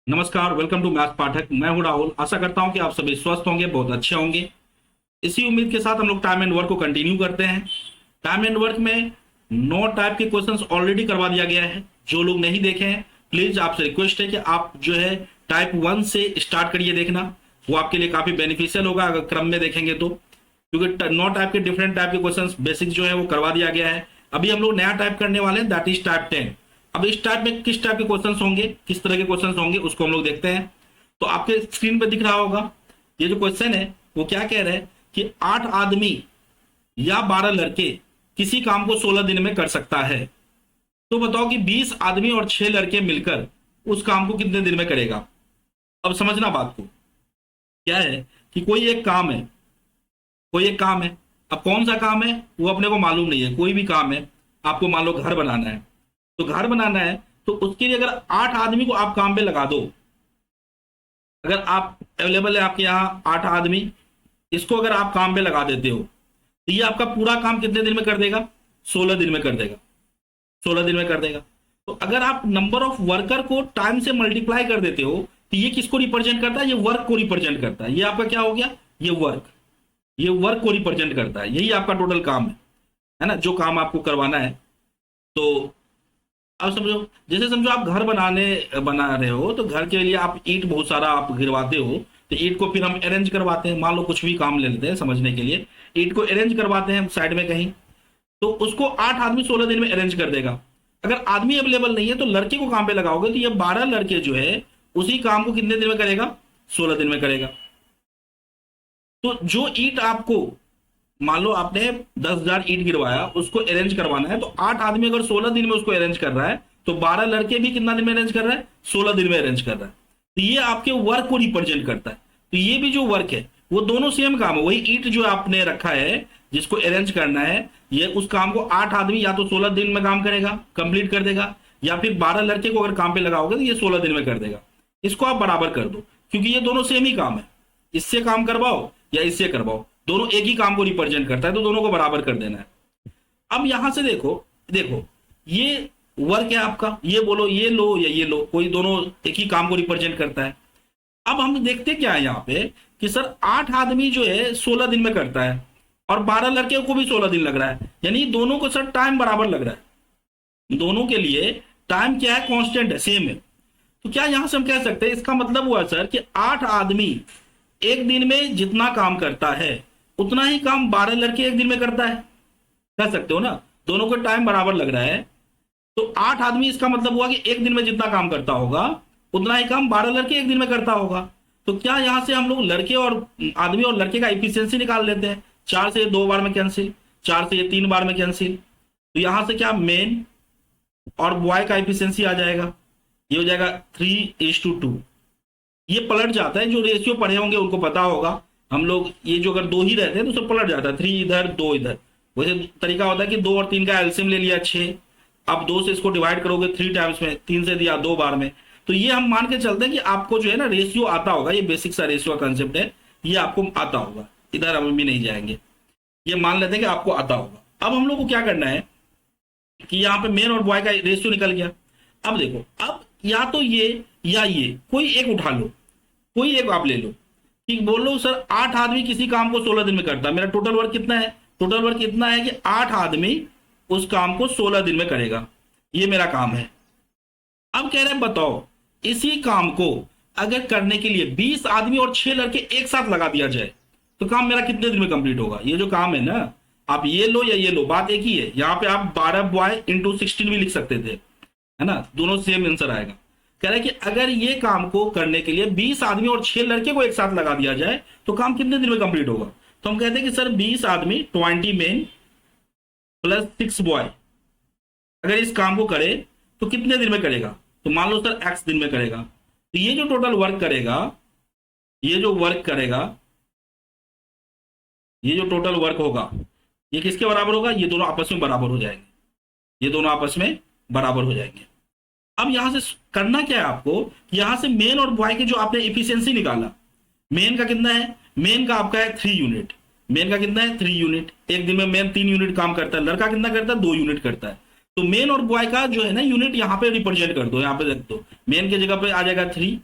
नमस्कार, welcome to math पाठक। मैं हूं राहुल। आशा करता हूं कि आप सभी स्वस्थ होंगे, बहुत अच्छे होंगे। इसी उम्मीद के साथ हम लोग टाइम एंड वर्क को कंटिन्यू करते हैं। टाइम एंड वर्क में 9 टाइप के क्वेश्चंस ऑलरेडी करवा दिया गया है। जो लोग नहीं देखे हैं, प्लीज आपसे रिक्वेस्ट है कि आप जो है टाइप 1 से स्टार्ट करिए देखना। वो आपके लिए काफी बेनिफिशियल होगा अगर क्रम में देखेंगे तो, क्योंकि 9 टाइप के डिफरेंट टाइप के क्वेश्चंस बेसिक जो है वो करवा दिया गया है। अभी हम लोग नया टाइप करने वाले हैं, दैट इज टाइप 10। अब इस टाइप में किस टाइप के क्वेश्चंस होंगे, किस तरह के क्वेश्चंस होंगे, उसको हम लोग देखते हैं। तो आपके स्क्रीन पे दिख रहा होगा ये जो क्वेश्चन है वो क्या कह रहा है कि 8 आदमी या 12 लड़के किसी काम को 16 दिन में कर सकता है। तो बताओ कि 20 आदमी और 6 लड़के मिलकर उस काम को कितने दिन में करेगा। अब समझना बात को, क्या है कि कोई एक काम है, कोई एक काम है। अब कौन सा काम है वो अपने को मालूम नहीं है। कोई भी काम है, आपको मान लो घर बनाना है, तो घर बनाना है तो उसके लिए अगर 8 आदमी को आप काम पे लगा दो, अगर आप अवेलेबल है आपके यहाँ 8 आदमी, इसको अगर आप काम पे लगा देते हो तो ये आपका पूरा काम कितने दिन में कर देगा? 16 दिन में कर देगा। 16 दिन में कर देगा। तो अगर आप नंबर ऑफ वर्कर को टाइम से मल्टीप्लाई कर देते हो तो ये किसको रिप्रेजेंट करता है? ये वर्क को रिप्रेजेंट करता है। ये आपका क्या हो गया? ये वर्क, ये वर्क को रिप्रेजेंट करता है। यही आपका टोटल काम है ना, जो काम आपको करवाना है। तो अब समझो, जैसे समझो आप घर बना रहे हो, तो घर के लिए आप ईंट बहुत सारा आप गिरवाते हो, तो ईंट को फिर हम अरेंज करवाते हैं। मान लो कुछ भी काम ले लेते हैं समझने के लिए, ईंट को अरेंज करवाते हैं साइड में कहीं, तो उसको 8 आदमी 16 दिन में अरेंज कर देगा। अगर आदमी अवेलेबल नहीं है तो लड़के को काम पे लगाओगे तो ये 12 लड़के जो है उसी काम को कितने दिन में करेगा? 16 दिन में करेगा। तो जो ईंट आपको, मान लो आपने 10,000 ईंट गिरवाया, उसको अरेंज करवाना है, तो 8 आदमी अगर 16 दिन में उसको अरेंज कर रहा है तो 12 लड़के भी कितना दिन में अरेंज कर रहा है? 16 दिन में अरेंज कर रहा है। तो ये आपके वर्क को रिप्रेजेंट करता है। तो ये भी जो वर्क है वो दोनों सेम काम है। वही ईंट जो आपने रखा है जिसको अरेंज करना है, ये उस काम को 8 आदमी या तो 16 दिन में काम करेगा, कंप्लीट कर देगा, या फिर 12 लड़के को अगर काम पे लगाओगे तो ये 16 दिन में कर देगा। इसको आप बराबर कर दो, क्योंकि ये दोनों सेम ही काम है। इससे काम करवाओ या इससे करवाओ, दोनों एक ही काम को रिप्रेजेंट करता है, तो दोनों को बराबर कर देना है। अब यहां से देखो, देखो ये वर्क है आपका, ये बोलो ये लो या ये लो, कोई दोनों एक ही काम को रिप्रेजेंट करता है। अब हम देखते क्या है यहाँ पे कि सर 8 आदमी जो है 16 दिन में करता है और 12 लड़के को भी 16 दिन लग रहा है, यानी दोनों को सर टाइम बराबर लग रहा है। दोनों के लिए टाइम क्या है? कांस्टेंट है, सेम है। तो क्या यहां से हम कह सकते हैं, इसका मतलब हुआ सर कि 8 आदमी एक दिन में जितना काम करता है उतना ही काम 12 लड़के एक दिन में करता है। कह सकते हो ना, दोनों को टाइम बराबर लग रहा है। तो 8 आदमी, इसका मतलब हुआ कि एक दिन में जितना काम करता होगा उतना ही काम 12 लड़के एक दिन में करता होगा। तो क्या यहां से हम लोग लड़के और आदमी और लड़के का इफिशियंसी निकाल लेते हैं? 4 से 2 बार में कैंसिल, 4 से 3 बार में कैंसिल। तो यहां से क्या मेन और बॉय का इफिशियंसी आ जाएगा, ये हो जाएगा 3:2। ये पलट जाता है, जो रेशियो पढ़े होंगे उनको पता होगा। हम लोग ये जो अगर 2 ही रहते हैं तो सब पलट जाता है, 3 इधर 2 इधर। वैसे तरीका होता है कि 2 और 3 का एलसीएम ले लिया 6, अब 2 से इसको डिवाइड करोगे 3 टाइम्स में, 3 से दिया 2 बार में। तो ये हम मान के चलते हैं कि आपको जो है ना रेशियो आता होगा। ये बेसिक सा रेशियो का कंसेप्ट है, ये आपको आता होगा। इधर हम भी नहीं जाएंगे, ये मान लेते हैं कि आपको आता होगा। अब हम लोग को क्या करना है कि यहाँ पे मेन और बॉय का रेशियो निकल गया। अब देखो, अब या तो ये या ये, कोई एक उठा लो, कोई एक आप ले लो कि बोलो सर 8 आदमी किसी काम को 16 दिन में करता है। मेरा टोटल वर्क कितना है? टोटल वर्क इतना है कि 8 आदमी उस काम को 16 दिन में करेगा। ये मेरा काम है। अब कह रहे हैं बताओ, इसी काम को अगर करने के लिए 20 आदमी और 6 लड़के एक साथ लगा दिया जाए तो काम मेरा कितने दिन में कंप्लीट होगा? ये जो काम है ना, आप ये लो या ये लो, बात एक ही है। यहाँ पे आप 12 बॉय इंटू 16 भी लिख सकते थे, है ना, दोनों सेम आंसर आएगा। कह रहे हैं कि अगर ये काम को करने के लिए 20 आदमी और 6 लड़के को एक साथ लगा दिया जाए तो काम कितने दिन में कंप्लीट होगा? तो हम कहते हैं कि सर 20 आदमी 20 मेन प्लस 6 बॉय अगर इस काम को करे तो कितने दिन में करेगा? तो मान लो सर x दिन में करेगा। तो ये जो टोटल वर्क करेगा, ये जो वर्क करेगा, ये जो टोटल वर्क होगा, ये किसके बराबर होगा? ये दोनों आपस में बराबर हो जाएंगे, ये दोनों आपस में बराबर हो जाएंगे। अब यहां से करना क्या है आपको, यहां से मेन और बॉय के जो आपने इफिशियंसी निकाला, मेन का कितना है? मेन का आपका है 3 यूनिट। मेन का कितना है? 3 यूनिट। एक दिन में मेन 3 यूनिट काम करता है, लड़का कितना करता है? 2 यूनिट करता है। तो मेन और बॉय का जो है ना यूनिट यहाँ पे रिप्रेजेंट कर दो, यहाँ पे रख दो। मेन की जगह पे आ जाएगा 3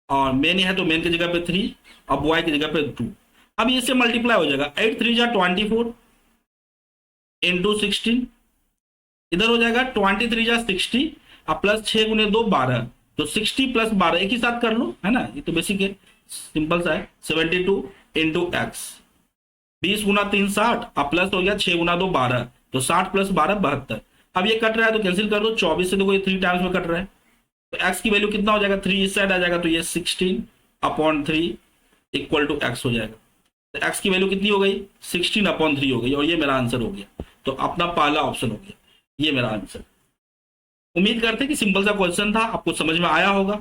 और मेन है तो मेन की जगह पे 3 और बॉय की जगह पे 2। अब इससे मल्टीप्लाई हो जाएगा 8 3 जा 24 इंटू 16, इधर हो जाएगा 23 जा 60 और प्लस 6 गुने 2 12, तो 60 प्लस 12 एक ही साथ कर लो, है ना, ये तो बेसिक है, सिंपल सा है। 72 इंटू एक्स, 20 गुना 3 60 और प्लस हो गया 6 गुना 2 12, तो 60 प्लस 12 72। अब ये कट रहा है तो कैंसिल कर दो, 24 से देखो ये 3 टाइम्स में कट रहा है, तो एक्स की वैल्यू कितना हो जाएगा, 3 इस साइड आ जाएगा, तो ये 16/3 इक्वल टू एक्स हो जाएगा। तो एक्स की वैल्यू कितनी हो गई, 16/3 हो गई, और ये मेरा आंसर हो गया। तो अपना पहला ऑप्शन हो गया, ये मेरा आंसर। उम्मीद करते हैं कि सिंपल सा क्वेश्चन था, आपको समझ में आया होगा,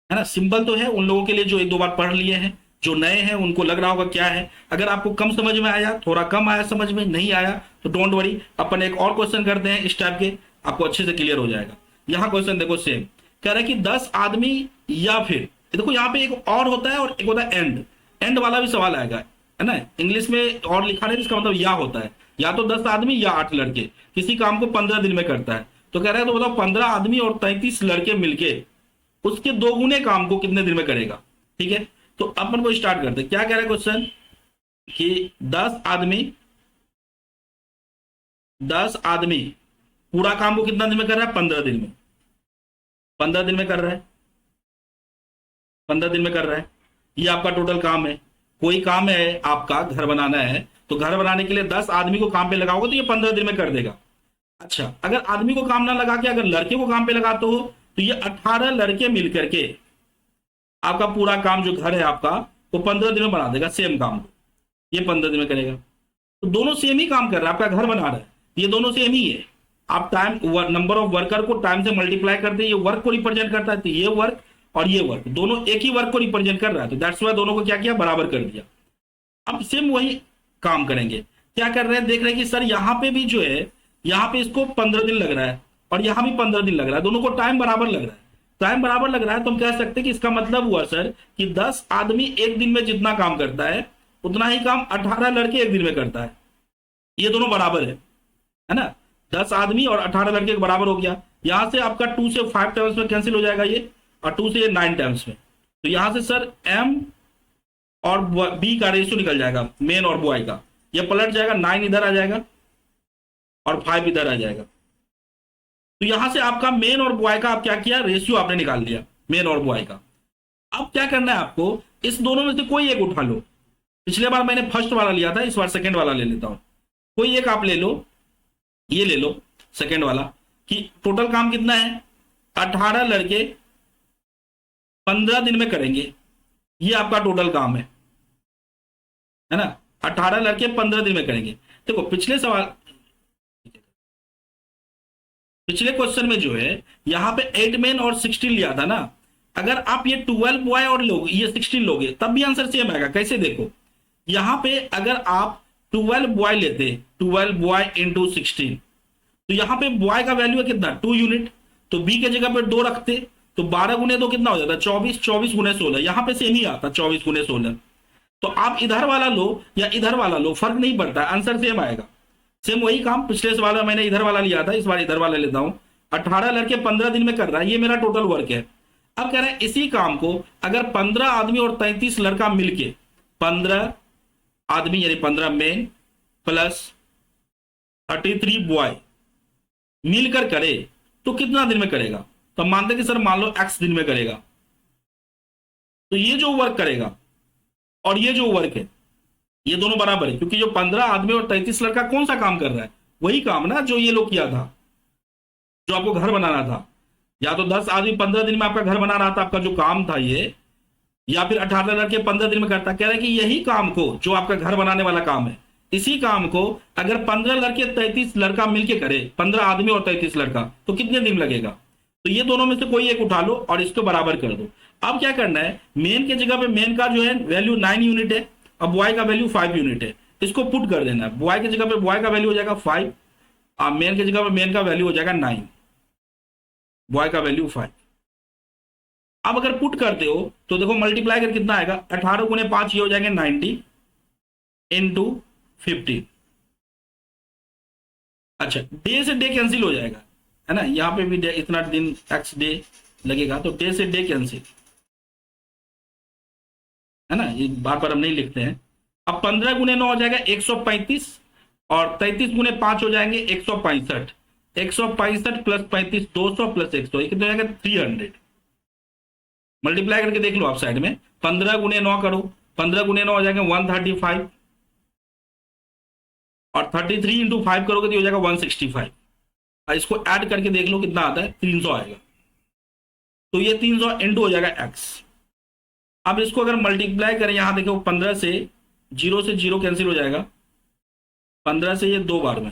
है ना। सिंपल तो है उन लोगों के लिए जो एक दो बार पढ़ लिए हैं, जो नए हैं उनको लग रहा होगा क्या है। अगर आपको कम समझ में आया, थोड़ा कम आया समझ में नहीं आया, तो डोंट वरी, अपन एक और क्वेश्चन करते हैं इस टाइप के, आपको अच्छे से क्लियर हो जाएगा। यहाँ क्वेश्चन देखो सेम कह रहा है कि 10 आदमी या फिर, देखो यहाँ पे एक और होता है और एक होता है एंड, एंड वाला भी सवाल आएगा, है ना। इंग्लिश में और लिखा नहीं, इसका मतलब या होता है, या तो 10 आदमी या 8 लड़के किसी काम को 15 दिन में करता है। तो कह रहा है तो बताओ 15 आदमी और 33 लड़के मिलके उसके 2 गुने काम को कितने दिन में करेगा। ठीक है, तो अपन को स्टार्ट करते हैं। क्या कह रहा है क्वेश्चन कि 10 आदमी पूरा काम को कितना दिन में कर रहा है, 15 दिन में, 15 दिन में कर रहा है, 15 दिन में कर रहा है। ये आपका टोटल काम है। कोई काम है आपका घर बनाना है, तो घर बनाने के लिए 10 आदमी को काम पे लगाओगे तो ये 15 दिन में कर देगा। अच्छा, अगर आदमी को काम ना लगा के अगर लड़के को काम पे लगाते हो तो ये 18 लड़के मिलकर के आपका पूरा काम जो घर है आपका वो 15 दिन में बना देगा। सेम काम को ये 15 दिन में करेगा। तो दोनों सेम ही काम कर रहा है, आपका घर बना रहा है, ये दोनों सेम ही है। आप टाइम नंबर ऑफ वर्कर को टाइम से मल्टीप्लाई करते हैं, ये वर्क को रिप्रेजेंट करता है, तो ये वर्क और ये वर्क दोनों एक ही वर्क को रिप्रेजेंट कर रहा है, तो दैट्स वाई दोनों को क्या किया, बराबर कर दिया। अब सेम वही काम करेंगे। क्या कर रहे हैं, देख रहे हैं कि सर यहाँ पे भी जो है, यहाँ पे इसको 15 दिन लग रहा है और यहाँ भी 15 दिन लग रहा है, दोनों को टाइम बराबर लग रहा है, टाइम बराबर लग रहा है, तो हम कह सकते हैं कि इसका मतलब हुआ सर कि 10 आदमी एक दिन में जितना काम करता है उतना ही काम 18 लड़के एक दिन में करता है। ये दोनों बराबर है ना। 10 आदमी और 18 लड़के के बराबर हो गया। यहां से आपका 2 से 5 टाइम्स में कैंसिल हो जाएगा ये, और 2 से 9 टाइम्स में, तो यहां से सर एम और बी का रेशियो निकल जाएगा, मेन और बॉय का, ये पलट जाएगा, 9 इधर आ जाएगा और 5 इधर आ जाएगा। तो यहां से आपका मेन और बॉय का आप क्या किया, रेशियो आपने निकाल लिया मेन और बॉय का। अब क्या करना है आपको, इस दोनों में से कोई एक उठा लो। पिछले बार मैंने फर्स्ट वाला लिया था, इस बार सेकंड वाला ले लेता हूं। कोई एक आप ले लो, ये ले लो सेकंड वाला, कि टोटल काम कितना है, 18 लड़के 15 दिन में करेंगे, ये आपका टोटल काम है ना। 18 लड़के 15 दिन में करेंगे। देखो पिछले सवाल, पिछले क्वेश्चन में जो है यहां पे 8 मैन और 16 लिया था ना, अगर आप ये 12 बॉय और लोगे, ये 16 लोगे, तब भी आंसर सेम आएगा। कैसे, देखो यहां पे अगर आप 12 बॉय लेते, 12 बॉय इंटू 16, तो यहां पे बॉय का वैल्यू है कितना, 2 यूनिट, तो बी के जगह पे 2 रखते तो 12 गुने 2 कितना हो जाता है, 24, 24 गुने 16, यहां पे सेम ही आता 24 गुने 16। तो आप इधर वाला लो या इधर वाला लो, फर्क नहीं पड़ता, आंसर सेम आएगा। सेम वही काम पिछले सवाल में मैंने इधर वाला लिया था, इस बार इधर वाला लेता हूं। 18 लड़के 15 दिन में कर रहा है, ये मेरा टोटल वर्क है। अब कह रहे हैं इसी काम को अगर 15 आदमी और 33 लड़का मिलके, 15 आदमी यानी 15 मेन प्लस 33 बॉय मिलकर करे तो कितना दिन में करेगा। तो मानते कि सर मान लो x दिन में करेगा, तो ये जो वर्क करेगा और ये जो वर्क है ये दोनों बराबर है, क्योंकि जो 15 आदमी और 33 लड़का कौन सा काम कर रहा है, वही काम ना जो ये लोग किया था, जो आपको घर बनाना था। या तो 10 आदमी 15 दिन में आपका घर बना रहा था, आपका जो काम था ये, या फिर 18 लड़के 15 दिन में करता। कह रहे हैं कि यही काम को, जो आपका घर बनाने वाला काम है, इसी काम को अगर 15 लड़के 33 लड़का मिलके करे, 15 आदमी और 33 लड़का, तो कितने दिन लगेगा। तो ये दोनों में से कोई एक उठा लो और इसको बराबर कर दो। अब क्या करना है, मेन के जगह पे मेन का जो है वैल्यू 9 यूनिट है, अब बॉय का वैल्यू 5 यूनिट है, इसको पुट कर देना है। बॉय की जगह पे बॉय का वैल्यू हो जाएगा 5 और मेन की जगह पे मेन का वैल्यू हो जाएगा 9, बॉय का वैल्यू 5। अब अगर पुट करते हो तो देखो मल्टीप्लाई कर कितना आएगा, 18 गुने 5 ये हो जाएंगे 90 इंटू 50। अच्छा, डे से डे कैंसिल हो जाएगा, है ना, यहाँ पे भी डे, इतना दिन एक्स डे लगेगा, तो डे से डे कैंसिल, है ना, ये बार बार हम नहीं लिखते हैं। अब 15 गुने 9 हो जाएगा 135, और 33 गुने 5 हो जाएंगे 165। 165 प्लस 35 200 प्लस 100, ये कितना हो जाएगा 300। मल्टीप्लाई करके देख लो आप साइड में, 15 गुने 9 करो, 15 गुने 9 हो जाएंगे 135, और 33 इंटू 5 करोगे तो हो जाएगा 165। और इसको ऐड करके देख लो कितना आता है, 300 आएगा। तो ये 300 इंटू हो जाएगा एक्स। अब इसको अगर मल्टीप्लाई करें, यहां देखो 15 से 0 कैंसिल हो जाएगा, 15 से ये 2 बार में,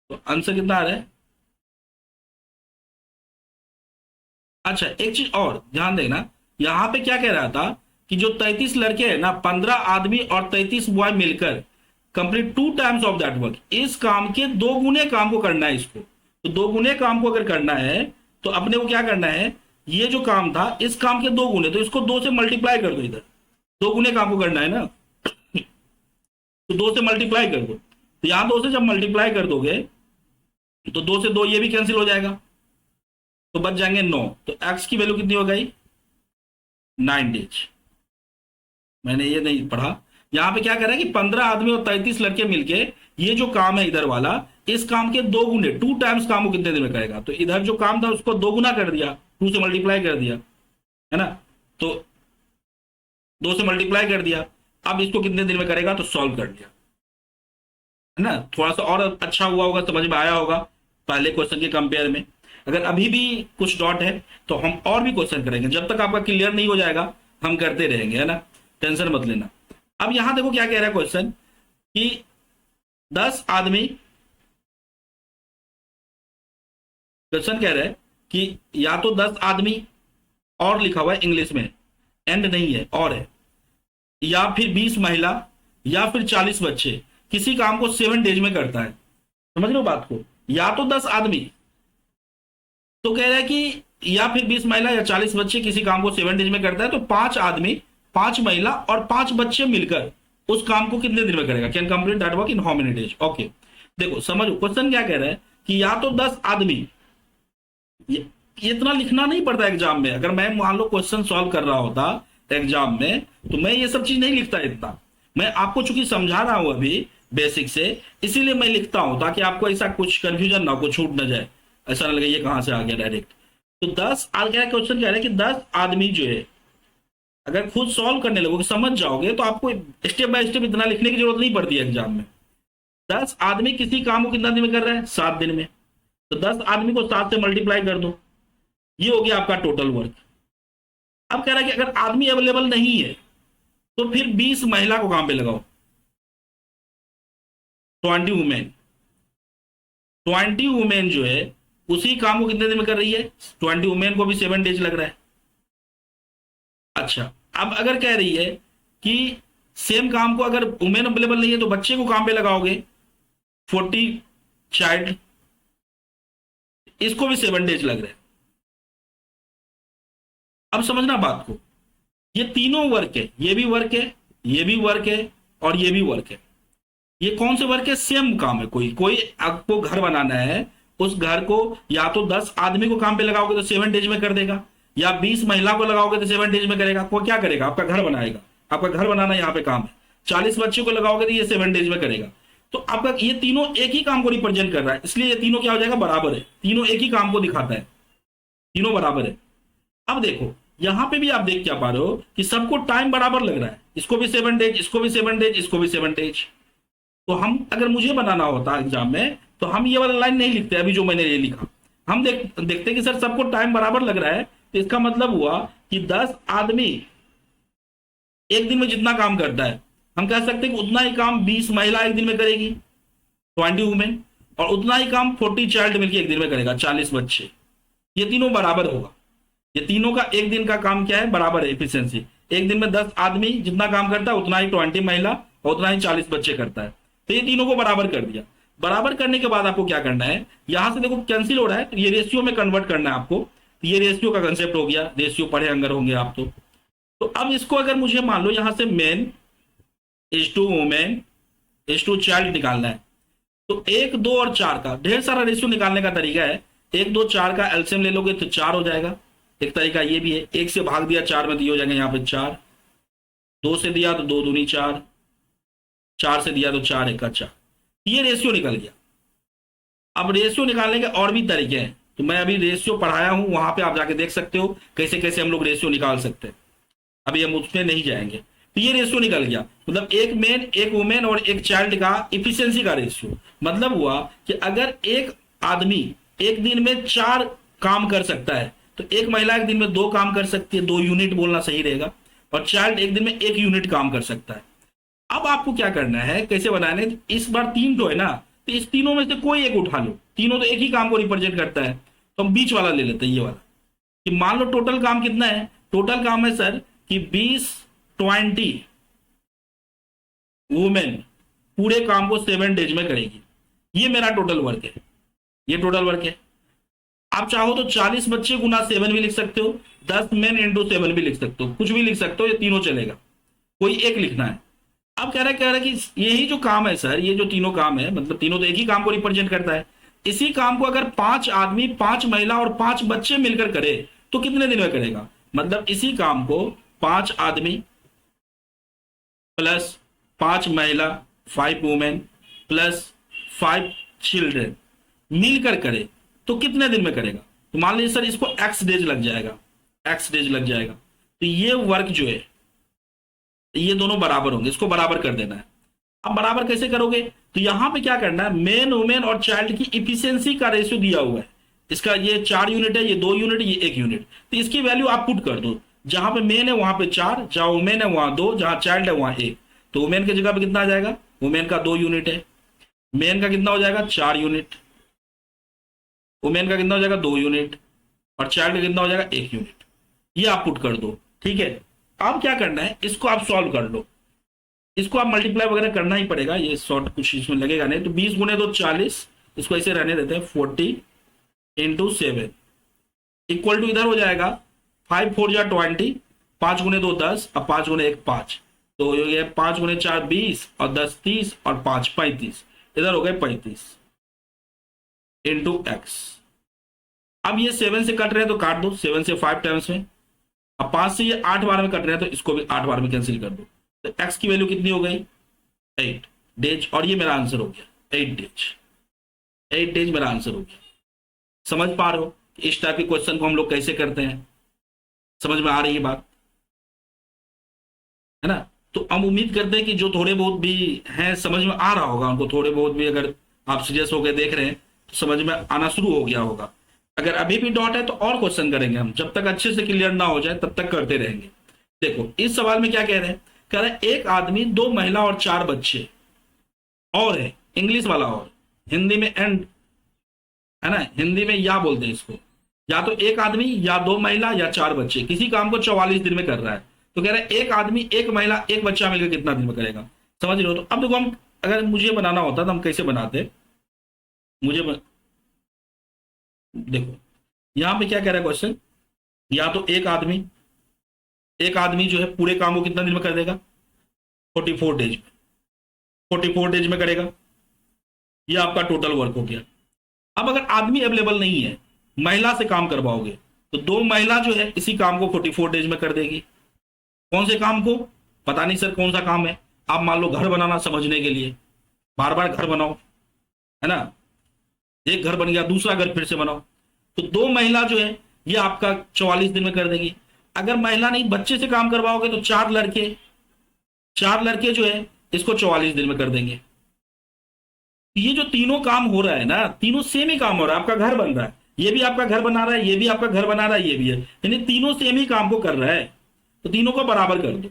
तो आंसर कितना आ रहा है। अच्छा एक चीज और ध्यान देना, यहां पे क्या कह रहा था कि जो 33 लड़के हैं ना, 15 आदमी और 33 बॉय मिलकर complete 2 times of that work, इस काम के 2 गुने काम को करना है इसको। तो 2 गुने काम को अगर करना है तो अपने को क्या करना है, ये जो काम था इस काम के 2 गुने, तो इसको 2 से मल्टीप्लाई कर दो, इधर 2 गुने काम को करना है ना, तो 2 से मल्टीप्लाई कर दो। तो यहां 2 से जब मल्टीप्लाई कर दोगे तो 2 से 2 ये भी कैंसिल हो जाएगा, तो बच जाएंगे 9। तो एक्स की वैल्यू कितनी हो गई 9 डेज। मैंने ये नहीं पढ़ा, यहां पे क्या कर रहा है कि 15 आदमी और 33 लड़के मिलके ये जो काम है इधर वाला, इस काम के 2 गुने 2 टाइम्स काम को कितने दिन में करेगा। तो इधर जो काम था उसको 2 गुना कर दिया, 2 से मल्टीप्लाई कर दिया, है ना, तो 2 से मल्टीप्लाई कर दिया। अब इसको कितने दिन में करेगा, तो सॉल्व कर दिया, है ना। थोड़ा सा और अच्छा हुआ होगा, समझ में आया होगा पहले क्वेश्चन के कंपेयर में। अगर अभी भी कुछ डॉट है तो हम और भी क्वेश्चन करेंगे, जब तक आपका क्लियर नहीं हो जाएगा हम करते रहेंगे, है ना, टेंशन मत लेना। अब यहां देखो क्या कह रहा है क्वेश्चन कि 10 आदमी, क्वेश्चन कह रहा है कि या तो 10 आदमी, और लिखा हुआ है इंग्लिश में, एंड नहीं है और है, या फिर 20 महिला, या फिर 40 बच्चे किसी काम को 7 डेज में करता है। समझ लो बात को, या तो 10 आदमी, तो कह रहा है कि या फिर 20 महिला या 40 बच्चे किसी काम को 7 डेज में करता है, तो 5 आदमी 5 महिला और 5 बच्चे मिलकर उस काम को कितने दिन में करेगा, can complete that work in how many days. Okay देखो समझो क्वेश्चन क्या कह रहा है कि या तो 10 आदमी, ये इतना लिखना नहीं पड़ता एग्जाम में। अगर मैं मान लो क्वेश्चन सॉल्व कर रहा होता एग्जाम में तो मैं ये सब चीज नहीं लिखता इतना, मैं आपको चूंकि समझा रहा हूं अभी बेसिक से, इसीलिए मैं लिखता हूं ताकि आपको ऐसा कुछ कंफ्यूजन ना हो, छूट ना जाए, ऐसा ना लगे ये कहां से आ गया डायरेक्ट। तो 10 आ गया, क्वेश्चन कह रहा है कि 10 आदमी जो है, अगर खुद सॉल्व करने लगोगे समझ जाओगे तो आपको स्टेप बाय स्टेप इतना लिखने की जरूरत नहीं पड़ती है एग्जाम में। 10 आदमी किसी काम को कितना दिन में कर रहा है, 7 दिन में, तो 10 आदमी को 7 से मल्टीप्लाई कर दो, ये हो गया आपका टोटल वर्क। अब कह रहा है कि अगर आदमी अवेलेबल नहीं है तो फिर 20 महिला को काम पे लगाओ, 20 वुमेन, 20 वुमेन जो है उसी काम को कितने दिन में कर रही है, 20 वुमेन को भी 7 डेज लग रहा है। अच्छा अब अगर कह रही है कि सेम काम को अगर वुमेन अवेलेबल नहीं है तो बच्चे को काम पे लगाओगे, 40 चाइल्ड, इसको भी 7 डेज लग रहे हैं। अब समझना बात को, ये तीनों वर्क है, ये भी वर्क है, ये भी वर्क है, और ये भी वर्क है। ये कौन से वर्क है, सेम काम है। कोई कोई आपको घर बनाना है, उस घर को या तो 10 आदमी को काम पे लगाओगे तो 7 डेज में कर देगा, या 20 महिला को लगाओगे तो 7 डेज में करेगा। वो क्या करेगा, आपका घर बनाएगा, आपका घर बनाना यहाँ पे काम है। 40 बच्चों को लगाओगे तो ये 7 डेज में करेगा। तो आपका ये तीनों एक ही काम को रिप्रेजेंट कर रहा है, इसलिए ये तीनों क्या हो जाएगा, बराबर है। तीनों एक ही काम को दिखाता है, तीनों बराबर है। अब देखो यहां पे भी आप देख क्या पा रहे हो कि सबको टाइम बराबर लग रहा है, इसको भी 7 डेज, इसको भी 7 डेज, इसको भी 7 डेज। तो हम अगर मुझे बनाना होता एग्जाम में तो हम ये वाला लाइन नहीं लिखते, अभी जो मैंने ये लिखा, हम देखते कि सर सबको टाइम बराबर लग रहा है, तो इसका मतलब हुआ कि 10 आदमी एक दिन में जितना काम करता है, हम कह सकते हैं कि उतना ही काम 20 महिला एक दिन में करेगी, 20 वुमेन, और उतना ही काम 40 चाइल्ड मिलकर एक दिन में करेगा, 40 बच्चे। ये तीनों बराबर होगा, ये तीनों का एक दिन का काम क्या है, बराबर है एफिशिएंसी। एक दिन में 10 आदमी जितना काम करता है उतना ही 20 महिला और उतना ही 40 बच्चे करता है। तो ये तीनों को बराबर कर दिया। बराबर करने के बाद आपको क्या करना है, यहां से देखो कैंसिल हो रहा है, तो ये रेशियो में कन्वर्ट करना है आपको। तो ये रेशियो का कंसेप्ट हो गया, रेशियो पढ़े अंगर होंगे आप तो अब इसको अगर मुझे मान लो यहां से men is two women is two child निकालना है, तो 1, 2 और 4 का ढेर सारा रेशियो निकालने का तरीका है। 1, 2, 4 का एलसीएम ले लोगे तो 4 हो जाएगा, एक तरीका ये भी है, 1 से भाग दिया 4 में तो ये हो जाएगा यहाँ पे 4, 2 से दिया तो 2 दूनी 4, 4 से दिया तो 4 1 4, ये रेशियो निकल गया। अब रेशियो निकालने के और भी तरीके हैं, तो मैं अभी रेशियो पढ़ाया हूं, वहां पे आप जाके देख सकते हो कैसे कैसे हम लोग रेशियो निकाल सकते हैं। अभी हम उसमें नहीं जाएंगे। तो ये रेशियो निकल गया, मतलब एक मेन, एक वुमेन और एक चाइल्ड का इफिशियंसी का रेशियो। मतलब हुआ कि अगर एक आदमी एक दिन में 4 काम कर सकता है, तो एक महिला एक दिन में 2 काम कर सकती है, 2 यूनिट बोलना सही रहेगा, और चाइल्ड एक दिन में 1 यूनिट काम कर सकता है। अब आपको क्या करना है, कैसे बनाने, इस बार 3 तो है ना, तो इस तीनों में से कोई एक उठा लो, तीनों तो एक ही काम को रिप्रेजेंट करता है, तो हम बीच वाला ले लेते हैं, ये वाला। कि मान लो टोटल काम कितना है, टोटल काम है सर कि 20 वुमेन पूरे काम को 7 डेज में करेगी, ये मेरा टोटल वर्क है, ये टोटल वर्क है। आप चाहो तो 40 बच्चे गुना 7 भी लिख सकते हो, 10 मेन इंटू 7 भी लिख सकते हो, कुछ भी लिख सकते हो, ये तीनों चलेगा, कोई एक लिखना है। अब कह रहा है कि यही जो काम है सर, ये जो तीनों काम है, मतलब तीनों तो एक ही काम को रिप्रेजेंट करता है, इसी काम को अगर 5 आदमी, 5 महिला और 5 बच्चे मिलकर करे तो कितने दिन में करेगा। मतलब इसी काम को 5 आदमी प्लस 5 महिला, 5 वुमेन प्लस 5 चिल्ड्रन मिलकर करे तो कितने दिन में करेगा। तो मान लीजिए सर इसको एक्स डेज लग जाएगा, एक्स डेज लग जाएगा, तो ये वर्क जो है ये दोनों बराबर होंगे, इसको बराबर कर देना है। अब बराबर कैसे करोगे, तो यहां पे क्या करना है, मेन वुमेन और चाइल्ड की इफिशियंसी का रेशियो दिया हुआ है, इसका ये 4 यूनिट है, ये 2 यूनिट, ये 1 यूनिट, तो इसकी वैल्यू आप पुट कर दो, जहां पे मेन है वहां पे 4, जहां वुमेन है वहां 2, जहां चाइल्ड है वहां 1। तो वुमेन की जगह पे कितना आ जाएगा, वुमेन का 2 यूनिट है, मेन का कितना हो जाएगा 4 यूनिट, वुमेन का कितना हो जाएगा 2 यूनिट, और चाइल्ड का कितना हो जाएगा 1 यूनिट, ये आप पुट कर दो। ठीक है, अब क्या करना है, इसको आप सॉल्व कर लो, इसको आप मल्टीप्लाई वगैरह करना ही पड़ेगा, ये शॉर्ट कुछ इसमें लगेगा नहीं। तो 20 गुने 2 40, इसको ऐसे रहने देते हैं, 40 इंटू 7 इक्वल टू इधर हो जाएगा 5 4 जा 20, 5 गुने 2 10, और 5 गुने 1 5, तो ये 5 गुने 4 20, और 10 30, और 5 35, इधर हो गए 35 इंटू एक्स। अब ये 7 से कट रहे हैं तो काट दो, 7 से 5 टाइम्स में, अब 5 से ये 8 बार में कट रहे हैं तो इसको भी 8 बार में कैंसिल कर दो, तो x की वैल्यू कितनी हो गई 8 डेज, और ये मेरा आंसर हो गया 8 डेज, 8 डेज मेरा आंसर हो गया। समझ पा रहे हो इस टाइप के क्वेश्चन को हम लोग कैसे करते हैं, समझ में आ रही है बात, है ना। तो हम उम्मीद करते हैं कि जो थोड़े बहुत भी हैं समझ में आ रहा होगा उनको, थोड़े बहुत भी अगर आप सीरियस होकर देख रहे हैं तो समझ में आना शुरू हो गया होगा। अगर अभी भी डॉट है तो और क्वेश्चन करेंगे हम, जब तक अच्छे से क्लियर ना हो जाए तब तक करते रहेंगे। देखो इस सवाल में क्या कह रहे हैं, कह रहे हैं एक आदमी, 2 महिला और 4 बच्चे, और है इंग्लिश वाला, और हिंदी में एंड, है ना, हिंदी में या बोलते हैं इसको, या तो एक आदमी या 2 महिला या 4 बच्चे किसी काम को 44 दिन में कर रहा है। तो कह रहा है एक आदमी, एक महिला, एक बच्चा मिलकर कितना दिन में करेगा, समझ रहे हो। तो अब देखो हम, अगर मुझे बनाना होता तो हम कैसे बनाते, देखो यहां पे क्या कह रहा है क्वेश्चन, या तो एक आदमी जो है पूरे काम को कितना दिन में कर देगा 44 डेज में, 44 डेज में करेगा, ये आपका टोटल वर्क हो गया। अब अगर आदमी अवेलेबल नहीं है, महिला से काम करवाओगे, तो 2 महिला जो है इसी काम को 44 डेज में कर देगी। कौन से काम को पता नहीं सर कौन सा काम है, आप मान लो घर बनाना, समझने के लिए बार बार घर बनाओ, है ना, एक घर बन गया दूसरा घर फिर से बनाओ, तो 2 महिला जो है ये आपका 44 दिन में कर देगी। अगर महिला नहीं बच्चे से काम करवाओगे तो 4 लड़के जो है इसको 44 दिन में कर देंगे। ये जो तीनों काम हो रहा है ना, तीनों सेम ही काम हो रहा है, आपका घर बन रहा है, ये भी आपका घर बना रहा है, ये भी आपका घर बना रहा है, ये भी है, यानी तीनों सेम ही काम को कर रहा है, तो तीनों को बराबर कर दो।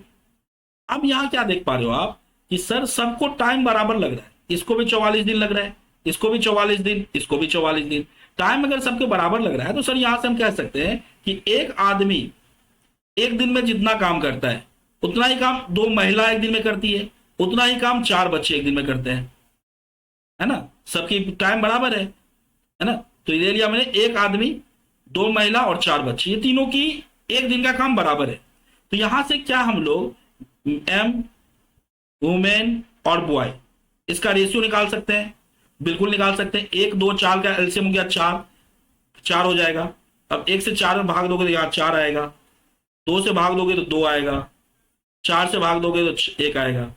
अब यहां क्या देख पा रहे हो आप कि सर सबको टाइम बराबर लग रहा है, इसको भी 44 दिन लग रहा है, इसको भी 44 दिन, इसको भी 44 दिन, टाइम अगर सबके बराबर लग रहा है तो सर यहां से हम कह सकते हैं कि एक आदमी एक दिन में जितना काम करता है उतना ही काम 2 महिला एक दिन में करती है, उतना ही काम 4 बच्चे एक दिन में करते हैं, है ना, सबकी टाइम बराबर है ना। तो ये लिया मैंने, एक आदमी, 2 महिला और 4 बच्चे, ये तीनों की एक दिन का काम बराबर है। तो यहां से क्या हम लोग एम, वुमेन और बॉय, इसका रेशियो निकाल सकते हैं, बिल्कुल निकाल सकते हैं। 1 2 4 का एलसीएम हो गया 4 हो जाएगा, अब 1 से 4 में भाग दोगे तो यहाँ 4 आएगा, 2 से भाग दोगे तो 2 आएगा, 4 से भाग दोगे तो 1 आएगा।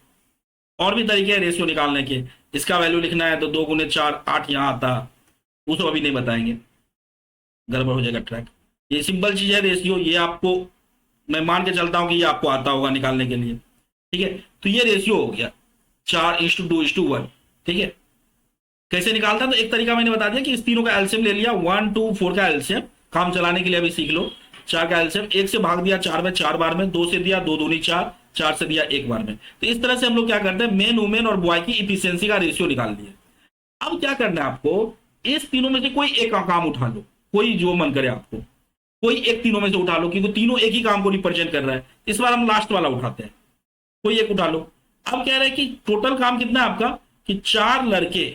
और भी तरीके हैं रेशियो निकालने के, इसका वैल्यू लिखना है तो 2 गुने 4 8 यहाँ आता, वो सब अभी नहीं बताएंगे, गड़बड़ हो जाएगा ट्रैक। ये सिंपल चीज है रेशियो, ये आपको मैं मान के चलता हूँ कि ये आपको आता होगा निकालने के लिए, ठीक है। तो ये रेशियो हो गया 4:2:1, ठीक है। कैसे निकालता है तो एक तरीका मैंने बता दिया कि इस तीनों का एलसीएम ले लिया, 1 2 4 का एलसीएम काम चलाने के लिए अभी सीख लो। 4 का एलसीएम 1 से भाग दिया 4 में 4 बार में, 2 से दिया 2 दूनी 4, 4 से दिया 1 बार में। तो इस तरह से हम लोग क्या करते हैं, मेन वुमेन और बॉय की इफिशियंसी का रेशियो निकाल दिया। अब क्या करना है आपको, इस तीनों में से कोई एक काम उठा लो, कोई जो मन करे आपको, कोई एक तीनों में से उठा लो, क्योंकि तीनों एक ही काम को रिप्रेजेंट कर रहा है। इस बार हम लास्ट वाला उठाते हैं, कोई एक उठा लो। अब कह रहे हैं कि टोटल काम कितना है आपका, कि 4 लड़के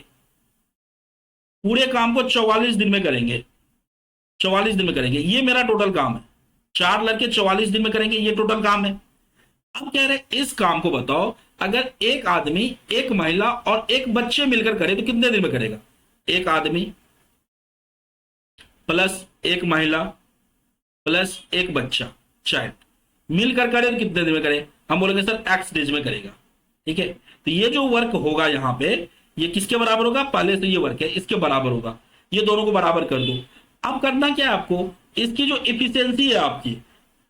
पूरे काम को 44 दिन में करेंगे, 44 दिन में करेंगे, ये मेरा टोटल काम है। 4 लड़के 44 दिन में करेंगे, ये टोटल काम है। अब कह रहे हैं इस काम को बताओ, अगर एक आदमी, एक महिला और एक बच्चे मिलकर करे तो कितने दिन में करेगा। एक आदमी प्लस एक महिला प्लस एक बच्चा चाइल्ड मिलकर करे तो कितने दिन में करे, हम बोलेंगे सर एक्स डेज में करेगा, ठीक है। तो ये जो वर्क होगा यहाँ पे, ये किसके बराबर होगा, पहले से ये वर्क है इसके बराबर होगा, ये दोनों को बराबर कर दो। अब करना क्या है आपको, इसकी जो इफिशियंसी है आपकी,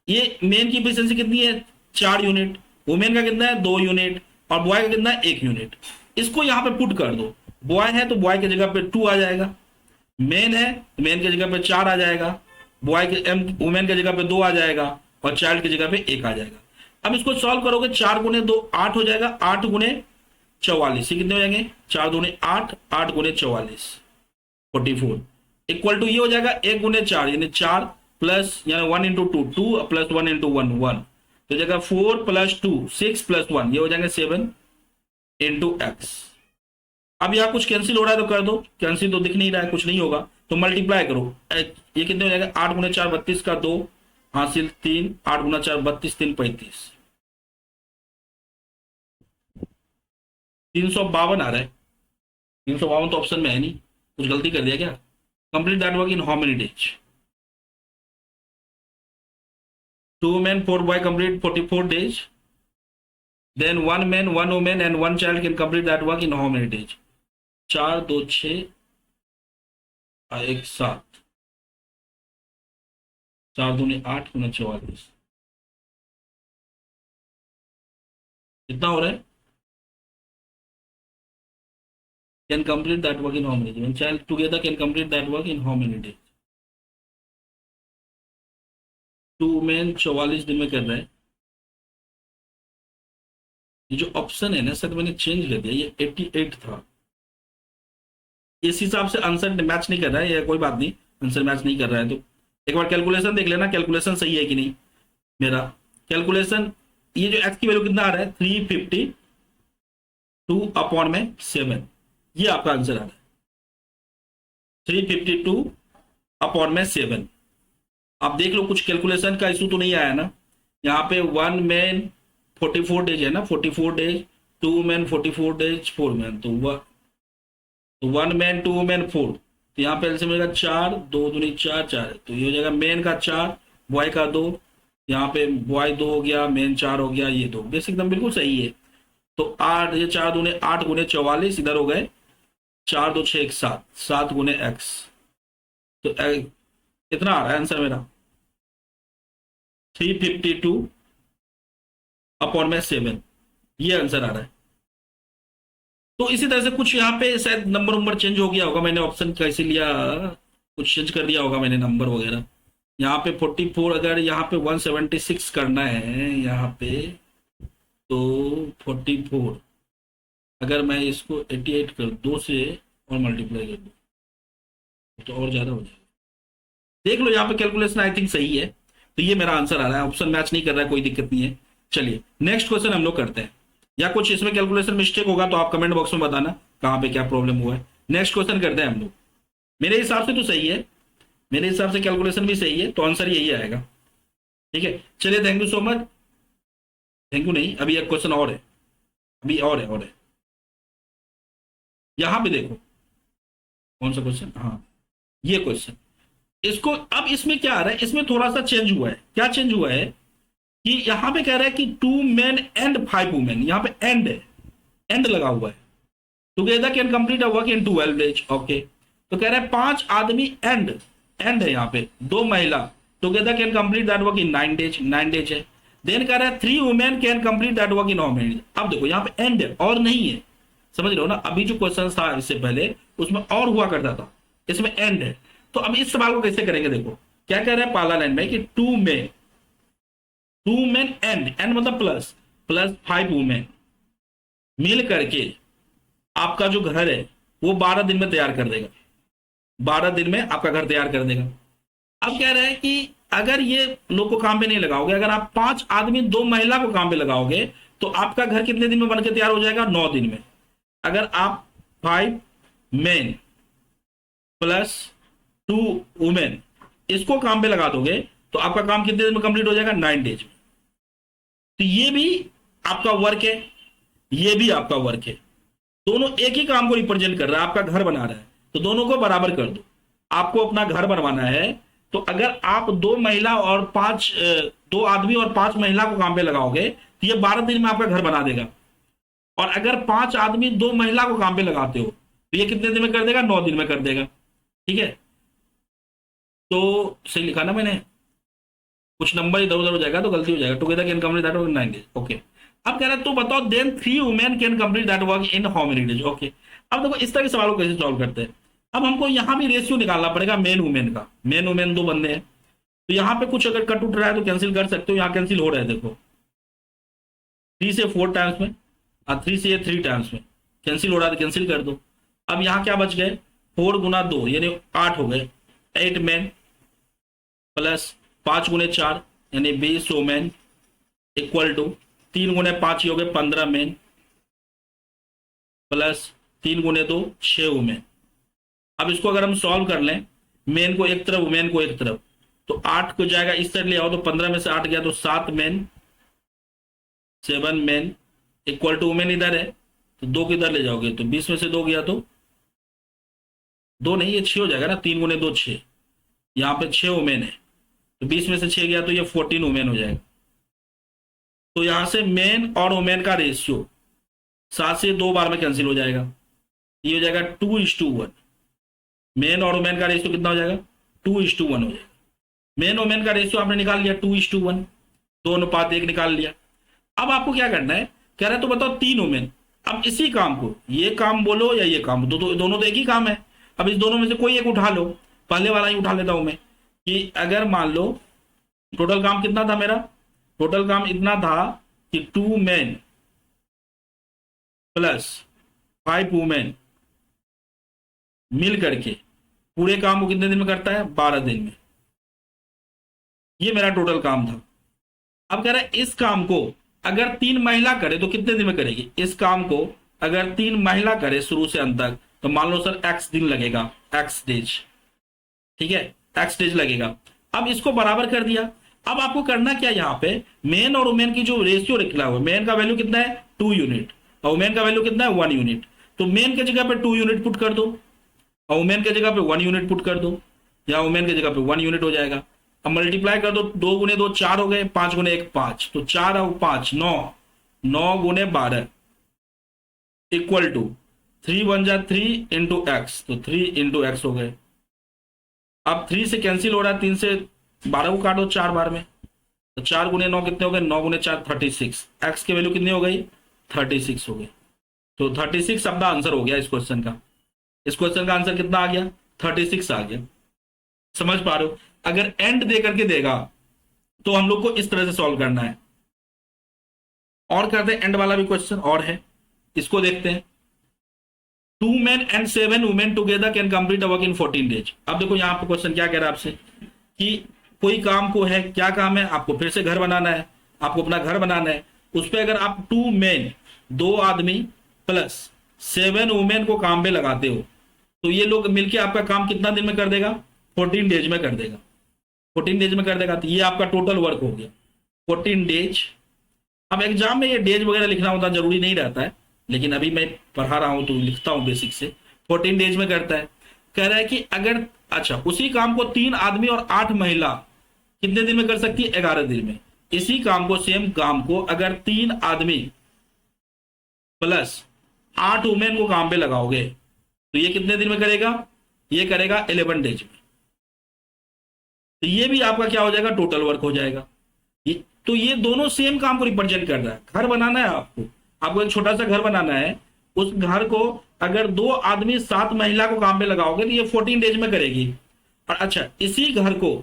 ये मेन की इफिशियंसी कितनी है 4 यूनिट, वुमेन का कितना है 2 यूनिट और बॉय का कितना है 1 यूनिट। इसको यहाँ पे पुट कर दो, बॉय है तो बॉय की जगह पे 2 आ जाएगा, मेन है तो मेन की जगह पे 4 आ जाएगा, बॉय के वुमेन की जगह पे 2 आ जाएगा और चाइल्ड की जगह पे 1 आ जाएगा। अब इसको सॉल्व करोगे, 4 गुने 2 8 हो जाएगा, 8 गुने 44, ये कितने हो जाएंगे 4 दूने 8, 8 गुने 44 44 इक्वल टू ये हो जाएगा 1 गुने 4 यानी 4 प्लस यानी 1 इंटू 2 2 प्लस 1 इंटू 1 1, तो जगह 4 प्लस 2 6 प्लस 1, ये हो जाएंगे 7 इंटू एक्स। अब यहाँ कुछ कैंसिल हो रहा है तो कर दो, कैंसिल तो दिख नहीं रहा है, कुछ नहीं होगा तो मल्टीप्लाई करो, ये कितने हो जाएगा 8 गुने 4 32 का 2 हासिल 3, 8 गुना 4 32 3 35, 352 आ रहा है। 352 तो ऑप्शन में है नहीं, कुछ गलती कर दिया क्या। Complete that work in how many days, 2 men 4 boy complete 44 days, then 1 man 1 woman and 1 child can complete that work in how many days, 4 2 6 1 7, 4 दूनी 8 गुना 44, कितना हो रहा है, can complete that work in how many days, one child together can complete that work in how many days, 2 men 44 दिन में कर रहे हैं। ये जो ऑप्शन है ना सर मैंने चेंज कर दिया, ये 88 था, इस हिसाब से आंसर मैच नहीं कर रहा है, ये कोई बात नहीं, आंसर मैच नहीं कर रहा है तो एक बार कैलकुलेशन देख लेना, कैलकुलेशन सही है कि नहीं। मेरा कैलकुलेशन, ये जो एक्स की वैल्यू कितना आ रहा है 352 अपॉन में 7, ये आपका आंसर आ रहा है 352 अपॉन में 7। आप देख लो कुछ कैलकुलेशन का इशू तो नहीं आया ना। यहाँ पे 1 मैन 44 डेज है ना, 44 डेज, 2 मैन 44 डेज, 4 मैन, तो 1 मैन 2 मैन 4, तो यहाँ पे एलसीएम मिलेगा 4 2 दूनी 4 4, तो ये हो जाएगा मैन का 4 बॉय का 2, यहाँ पे बॉय 2 हो गया, मैन 4 हो गया, ये 2, बेसिक एकदम बिल्कुल सही है। तो 8, ये 4 दूने 8 गुने 44, इधर हो गए 4 2 6 1 7, 7 गुने एक्स, तो इतना आ रहा है आंसर मेरा 352 अपॉन में 7, ये आंसर आ रहा है। तो इसी तरह से कुछ यहाँ पे शायद नंबर चेंज हो गया होगा, मैंने ऑप्शन कैसे लिया, कुछ चेंज कर दिया होगा मैंने नंबर वगैरह। यहाँ पे 44, अगर यहाँ पे 176 करना है यहाँ पे, तो 44 अगर मैं इसको 88 कर 2 से और मल्टीप्लाई कर दूँ तो और ज़्यादा हो जाएगा। देख लो यहाँ पे कैलकुलेशन आई थिंक सही है, तो ये मेरा आंसर आ रहा है, ऑप्शन मैच नहीं कर रहा है, कोई दिक्कत नहीं है। चलिए नेक्स्ट क्वेश्चन हम लोग करते हैं, या कुछ इसमें कैलकुलेशन मिस्टेक होगा तो आप कमेंट बॉक्स में बताना कहाँ पे क्या प्रॉब्लम हुआ है। नेक्स्ट क्वेश्चन करते हैं हम लोग। मेरे हिसाब से तो सही है, मेरे हिसाब से कैलकुलेशन भी सही है, तो आंसर यही आएगा। ठीक है चलिए, thank you so much, thank you नहीं, अभी एक क्वेश्चन और है, अभी और है यहाँ पे देखो कौन सा क्वेश्चन, हाँ ये क्वेश्चन, इसको अब इसमें क्या आ रहा है, इसमें थोड़ा सा चेंज हुआ है। क्या चेंज हुआ है कि यहां पे कह रहा है कि 2 men एंड 5 women, यहां पे एंड है, एंड लगा हुआ है। Together can complete a work in 12 days। Okay, तो कह रहा है 5 आदमी एंड, एंड है यहाँ पे, 2 महिला, together can complete that work in 9 days, 9 days है। देन कह रहा है 3 women can complete that work in how many. अब देखो यहाँ पे एंड है और नहीं है, समझ रहे हो ना। अभी जो क्वेश्चन था इससे पहले उसमें और हुआ करता था, इसमें एंड है। तो अब इस सवाल को कैसे करेंगे, देखो क्या कह रहा है पहला लाइन में कि 2 men एंड, एंड मतलब प्लस, प्लस 5 women मिल करके आपका जो घर है वो 12 दिन में तैयार कर देगा, 12 दिन में आपका घर तैयार कर देगा। अब कह रहे हैं कि अगर ये लोग को काम पे नहीं लगाओगे, अगर आप 5 आदमी 2 महिला को काम पे लगाओगे तो आपका घर कितने दिन में बनकर तैयार हो जाएगा, 9 दिन में। अगर आप 5 men प्लस 2 women इसको काम पे लगा दोगे तो आपका काम कितने दिन में कंप्लीट हो जाएगा, 9 days में। तो ये भी आपका वर्क है, ये भी आपका वर्क है, दोनों एक ही काम को रिप्रेजेंट कर रहा है, आपका घर बना रहा है। तो दोनों को बराबर कर दो। आपको अपना घर बनवाना है तो अगर आप 2 महिला और 2 आदमी और 5 महिला को काम पे लगाओगे तो ये 12 दिन में आपका घर बना देगा। और अगर 5 आदमी 2 महिला को काम पे लगाते हो तो ये कितने दिन में कर देगा, 9 दिन में कर देगा। ठीक है, तो सही लिखा ना मैंने, कुछ नंबर इधर उधर हो जाएगा तो गलती हो जाएगा। Together can complete that work in 9 days। Okay, अब कह रहा है तो बताओ then 3 women can complete that work in how many days. Okay, अब देखो इस तरह के सवालों को कैसे सॉल्व करते हैं। अब हमको यहां भी रेशियो निकालना पड़ेगा मेन वुमेन का। मेन वुमेन 2 बंदे हैं तो यहाँ पे कुछ अगर कट उठ रहा है तो कैंसिल कर सकते हो, यहाँ कैंसिल हो रहा है। देखो 3 से 4 टाइम्स में और 3 से 3 टाइम्स में कैंसिल हो रहा है तो कैंसिल कर दो। अब यहाँ क्या बच गए, 4 गुना 2 यानी 8 हो गए, 8 men प्लस 5 गुने 4 यानी 20 women इक्वल टू 3 गुने 5 हो गए 15 men प्लस 3 गुने 2 6 women। अब इसको अगर हम सॉल्व कर लें, मेन को एक तरफ वुमेन को एक तरफ, तो 8 को जाएगा इस तरह ले आओ तो 15 में से 8 गया तो 7 men 7 men equal to women इधर है तो 2 किधर ले जाओगे तो 20 में से 2 गया तो 2 नहीं ये 6 हो जाएगा ना, 3 गुने 2 6, यहाँ पे 6 वुमेन है तो 20 में से 6 गया तो ये 14 वुमेन हो जाएगा। तो यहां से मेन और वुमेन का रेशियो 7 से 2 बार में कैंसिल हो जाएगा, ये हो जाएगा 2:1। मेन और वुमेन का रेशियो कितना हो जाएगा, 2:1 हो जाएगा। मेन वुमेन का रेशियो आपने निकाल लिया 2:1, 2:1 निकाल लिया। अब आपको क्या करना है, कह रहा है तो बताओ 3 वुमेन। अब इसी काम को, ये काम बोलो या ये काम, दोनों तो एक ही काम है। अब इस दोनों में से कोई एक उठा लो, पहले वाला ही उठा लेता हूं मैं कि अगर मान लो टोटल काम कितना था मेरा, टोटल काम इतना था कि 2 men प्लस 5 women मिल करके पूरे काम को कितने दिन में करता है, 12 दिन में। ये मेरा टोटल काम था। अब कह रहा है इस काम को अगर 3 महिला करे तो कितने दिन में करेगी। इस काम को अगर 3 महिला करे शुरू से अंत तक तो मान लो सर x दिन लगेगा, x डेज, ठीक है, x डेज लगेगा। अब इसको बराबर कर दिया। अब आपको करना क्या, यहाँ पे मेन और वुमेन की जो रेशियो निकला हुआ है, मेन का वैल्यू कितना है 2 यूनिट और वुमेन का वैल्यू कितना है 1 यूनिट। तो मेन की जगह पे 2 यूनिट पुट कर दो और वुमेन की जगह पे 1 यूनिट पुट कर दो, या वुमेन की जगह पे 1 यूनिट हो जाएगा। अब मल्टीप्लाई कर दो, 2 गुने 2 4 हो गए, 5 गुने 1 5, तो 4 और 5 9, 9 गुने 12 इक्वल टू 3 1 जा 3 इंटू एक्स, तो 3 इंटू एक्स हो गए। अब 3 से कैंसिल हो रहा है, 3 से 12 को काटो 4 बार में, तो 4 गुने 9 कितने हो गए, 9 गुने 4 36, एक्स की वैल्यू कितनी हो गई 36 हो गई। तो 36 अपना आंसर हो गया इस क्वेश्चन का। इस क्वेश्चन का आंसर कितना आ गया, 36 आ गया। समझ पा रहे हो। अगर एंड दे करके देगा तो हम लोग को इस तरह से सॉल्व करना है। और करते हैं एंड वाला भी क्वेश्चन और है, इसको देखते हैं। 2 men and 7 women together can complete a work in 14 days। अब देखो यहाँ पे क्वेश्चन क्या कह रहा है आपसे कि कोई काम को है, क्या काम है, आपको फिर से घर बनाना है, आपको अपना घर बनाना है। उस पर अगर आप 2 men 2 आदमी प्लस 7 women को काम पे लगाते हो तो ये लोग मिलके आपका काम कितना दिन में कर देगा, 14 डेज में कर देगा। 14 डेज में कर देगा, तो ये आपका टोटल वर्क हो गया 14 डेज। अब एग्जाम में ये डेज वगैरह लिखना होता जरूरी नहीं रहता है, लेकिन अभी मैं पढ़ा रहा हूं तो लिखता हूं बेसिक से। 14 डेज में करता है। कह रहा है कि अगर अच्छा, उसी काम को 3 आदमी और 8 महिला कितने दिन में कर सकती है? 11 दिन में। इसी काम को, सेम काम को अगर 3 आदमी प्लस 8 वुमेन को काम पे लगाओगे तो ये कितने दिन में करेगा? ये करेगा 11 डेज में। तो ये भी आपका क्या हो जाएगा? टोटल वर्क हो जाएगा। तो ये दोनों सेम काम को रिप्रेजेंट कर रहा है। घर बनाना है आपको एक छोटा सा घर बनाना है। उस घर को अगर 2 आदमी 7 महिला को काम पे लगाओगे तो ये 14 डेज में करेगी। और अच्छा, इसी घर को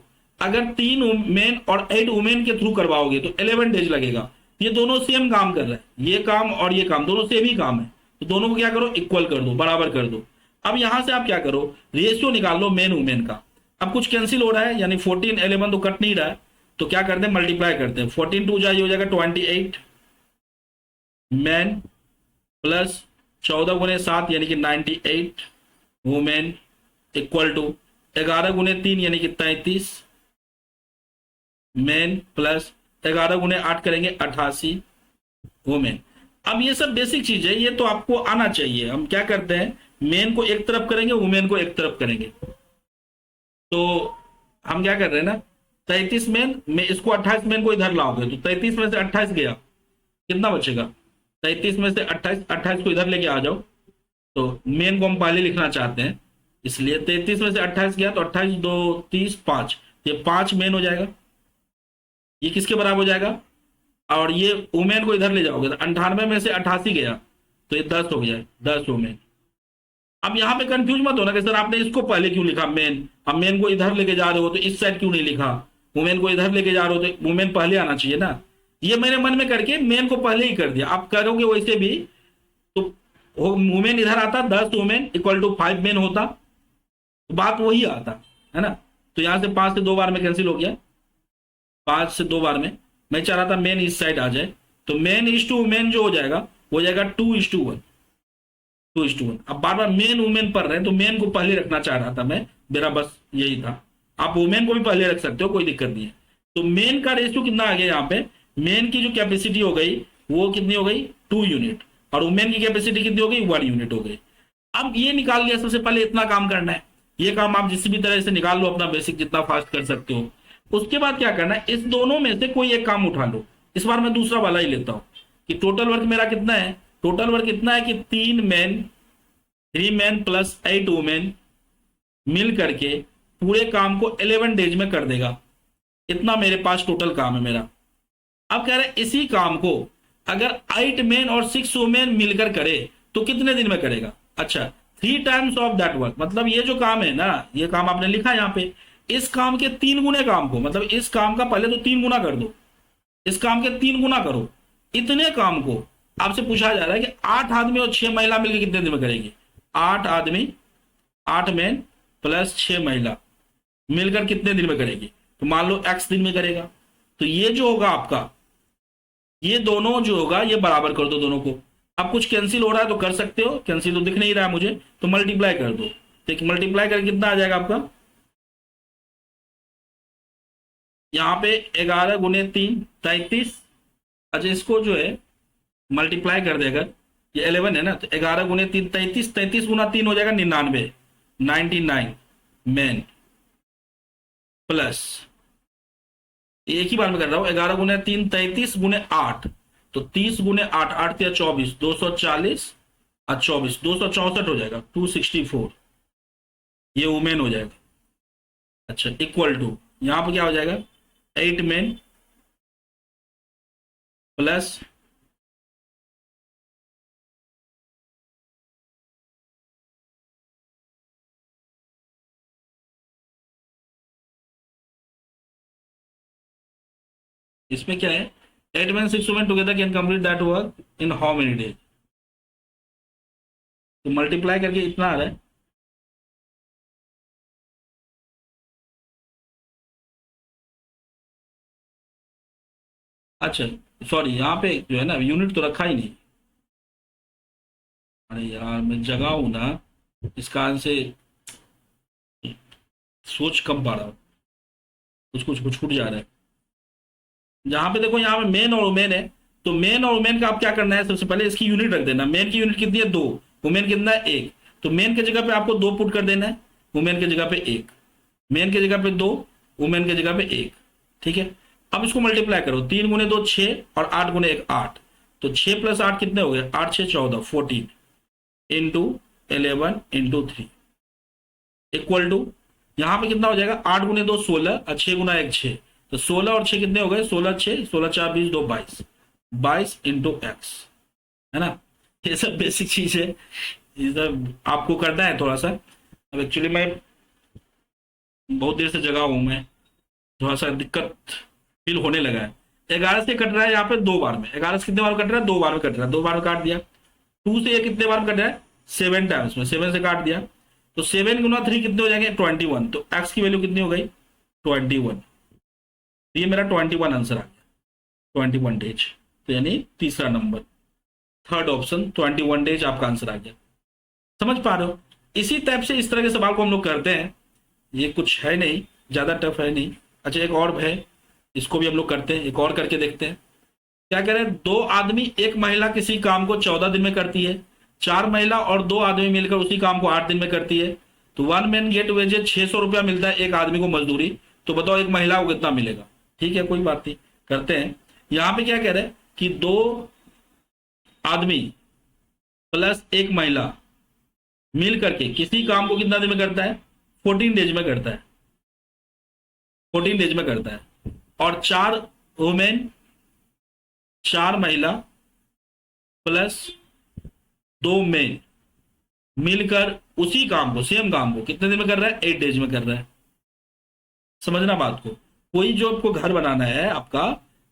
अगर 3 मेन और 8 वुमेन के थ्रू करवाओगे तो 11 डेज लगेगा। ये दोनों सेम काम कर रहे हैं, ये काम और ये काम दोनों सेम ही काम है। तो दोनों को क्या करो? इक्वल कर दो, बराबर कर दो। अब यहां से आप क्या करो? रेशियो निकाल लो मेन वुमेन का। अब कुछ कैंसिल हो रहा है, यानी 14 11 तो कट नहीं रहा है, तो क्या करते हैं? मल्टीप्लाई करते हैं। 14 2 जा, ये हो जाएगा 28 मैन प्लस 14 गुने 7 यानी कि 98 वुमेन इक्वल टू 11 गुने 3 यानी कि 33 मैन प्लस 11 गुने 8 करेंगे 88 वुमेन। अब ये सब बेसिक चीज है, ये तो आपको आना चाहिए। हम क्या करते हैं? मेन को एक तरफ करेंगे, वुमेन को एक तरफ करेंगे। तो हम क्या कर रहे हैं ना, 33 मेन में इसको 28 मेन को इधर लाओगे तो 33 में से 28 गया, कितना बचेगा? 33 में से 28 को इधर लेके आ जाओ। तो मेन को हम पहले लिखना चाहते हैं, इसलिए 33 में से 28 गया तो 28 2 30 5, ये 5 मेन हो जाएगा। ये किसके बराबर हो जाएगा? और ये वुमेन को इधर ले जाओगे तो 98 में से 88 गया तो ये 10 हो गया, 10 वुमेन। अब यहाँ पे कंफ्यूज मत होना कि सर आपने इसको पहले क्यों लिखा मेन, अब मेन को इधर लेके जा रहे हो तो इस साइड क्यों नहीं लिखा? वुमेन को इधर लेके जा रहे हो तो वुमेन पहले आना चाहिए ना। ये मेरे मन में करके मेन को पहले ही कर दिया। आप करोगे वैसे भी तो वुमेन इधर आता, 10 वुमेन इक्वल टू 5 मेन होता, तो बात वही आता है ना। तो यहां से 5 से 2 बार में कैंसिल हो गया, 5 से 2 बार में। मैं चाह रहा था मेन इस साइड आ जाए, तो मेन इज टू वुमेन जो हो जाएगा वो जाएगा 2:1, 2:1। अब बार बार मेन वुमेन पढ़ रहे हैं तो मेन को पहले रखना चाह रहा था मैं, मेरा बस यही था। आप वुमेन को भी पहले रख सकते हो, कोई दिक्कत नहीं है। तो मेन का रेशियो कितना आ गया? यहाँ पे मेन की जो कैपेसिटी हो गई वो कितनी हो गई? 2 यूनिट, और वुमेन की कैपेसिटी कितनी हो गई? 1 यूनिट हो गई। अब ये निकाल लिया, सबसे पहले इतना काम करना है। ये काम आप जिस भी तरह से निकाल लो अपना बेसिक, जितना फास्ट कर सकते हो। उसके बाद क्या करना है? इस दोनों में से कोई एक काम उठा लो। इस बार मैं दूसरा वाला ही लेता हूं कि टोटल वर्क मेरा कितना है? टोटल वर्क इतना है कि 3 मैन प्लस 8 वुमेन मिल करके पूरे काम को 11 डेज में कर देगा। इतना मेरे पास टोटल काम है मेरा। अब कह रहे हैं इसी काम को अगर 8 मैन और 6 वुमेन मिलकर करे तो कितने दिन में करेगा? अच्छा, 3 टाइम्स ऑफ दैट वर्क। मतलब ये जो काम है ना, ये काम आपने लिखा है यहाँ पे, इस काम के 3 गुने काम को, मतलब इस काम का पहले तो 3 गुना कर दो, इस काम के 3 गुना करो। इतने काम को आपसे पूछा जा रहा है कि 8 आदमी और 6 महिला मिलकर कितने दिन में करेगी? 8 आदमी 8 मैन प्लस 6 महिला मिलकर कितने दिन में करेगी? तो मान लो x दिन में करेगा। तो ये जो होगा आपका, ये दोनों जो होगा ये बराबर कर दो दोनों को। अब कुछ कैंसिल हो रहा है तो कर सकते हो, कैंसिल तो दिख नहीं रहा है मुझे, तो मल्टीप्लाई कर दो। तो मल्टीप्लाई करके कितना आ जाएगा आपका? यहाँ पे 11 गुने 3 33। अच्छा, इसको जो है मल्टीप्लाई कर देगा, ये 11 है ना, तो 11 गुने 3 33, 33 गुना 3 हो जाएगा 99, 99 मैन प्लस, एक ही बार में कर रहा हूं, 11 गुने 3 33 गुने 8, तो 30 गुने 8, 8 या 24, 240 और 24 264 हो जाएगा, 264 ये वुमेन हो जाएगा। अच्छा, इक्वल टू यहां पर क्या हो जाएगा? 8 मैन प्लस इसमें क्या है? 8 man 6 women together can complete that work in how many days? तो मल्टीप्लाई करके इतना आ रहा है। अच्छा सॉरी, यहाँ पे जो है ना यूनिट तो रखा ही नहीं। अरे यार मैं जगह हूं ना, इस कारण से सोच कम पा रहा हूँ, कुछ कुछ कुछ छूट जा रहा है। जहां पे देखो यहाँ पे मेन और वुमेन है, तो मेन और वुमेन का आप क्या करना है? सबसे पहले इसकी यूनिट रख देना। मेन की यूनिट कितनी है? 2, वुमेन कितना है? 1। तो मेन की जगह पे आपको 2 पुट कर देना है, वुमेन की जगह पे 1। मेन की जगह पे 2, वुमेन की जगह पे 1। ठीक है, अब इसको मल्टीप्लाई करो, 3 गुने 2 6 और 8 गुने 1 8, तो 6 प्लस 8 कितने हो गए, 8 6 14, 14 इंटू 11 इंटू 3 इक्वल टू, यहां पे कितना हो जाएगा, 8 गुने 2 16 और 6 गुना 1 6, तो 16 और 6 कितने हो गए, 16 6 16 4 20 2 22, 22 इंटू एक्स, है ना। ये सब बेसिक चीज है, ये सब आपको करना है थोड़ा सा। अब एक्चुअली मैं बहुत देर से जगा हूं, मैं थोड़ा सा दिक्कत फील होने लगा है। 11 से कट रहा है यहाँ पे 2 बार में, 11 से कितने बार कट रहा है, 2 बार में कट रहा है, 2 बार में काट दिया। 2 से ये कितने बार में कट रहा है, 7 टाइम्स में, 7 से काट दिया, तो 7 गुना 3 कितने हो जाएंगे, 21, तो एक्स की वैल्यू कितनी हो गई, 21। ये मेरा 21 आंसर आ गया, 21 डेज, तो यानी तीसरा नंबर, थर्ड ऑप्शन 21 डेज आपका आंसर आ गया। समझ पा रहे हो, इसी टाइप से इस तरह के सवाल को हम लोग करते हैं, ये कुछ है नहीं, ज्यादा टफ है नहीं। अच्छा एक और है, इसको भी हम लोग करते हैं, एक और करके देखते हैं। क्या कह रहे हैं, 2 आदमी 1 महिला किसी काम को 14 दिन में करती है, 4 महिला और 2 आदमी मिलकर उसी काम को 8 दिन में करती है, तो 1 मैन गेट वेजेज 600 रुपया मिलता है एक आदमी को मजदूरी, तो बताओ एक महिला को कितना मिलेगा। ठीक है, कोई बात नहीं, करते हैं। यहां पे क्या कह रहे हैं कि 2 आदमी प्लस 1 महिला मिल करके किसी काम को कितना दिन में करता है, 14 डेज में करता है, 14 डेज में करता है, और 4 वुमेन, 4 महिला प्लस 2 मेन मिलकर उसी काम को, सेम काम को कितने दिन में कर रहा है, 8 डेज में कर रहा है। समझना बात को, कोई जो आपको घर बनाना है आपका,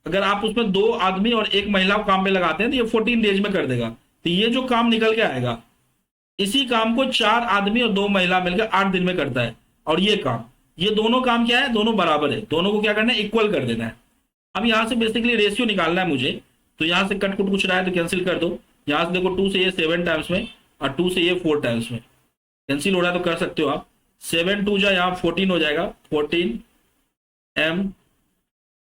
अगर आप उसमें 2 आदमी और 1 महिला को काम में लगाते हैं तो ये 14 डेज में कर देगा, तो ये जो काम निकल के आएगा, इसी काम को 4 आदमी और 2 महिला मिलकर 8 दिन में करता है। और ये काम, ये दोनों काम क्या है, दोनों बराबर है, दोनों को क्या करना है, इक्वल कर देना है। अब यहां से बेसिकली रेशियो निकालना है मुझे, तो यहां से कट कुट कुछ रहा है तो कैंसिल कर दो। यहां से देखो 2 से ये 7 टाइम्स में और 2 से ये 4 टाइम्स में कैंसिल हो रहा है, तो कर सकते हो आप। 7 2 जा यहाँ 14 हो जाएगा, 14 m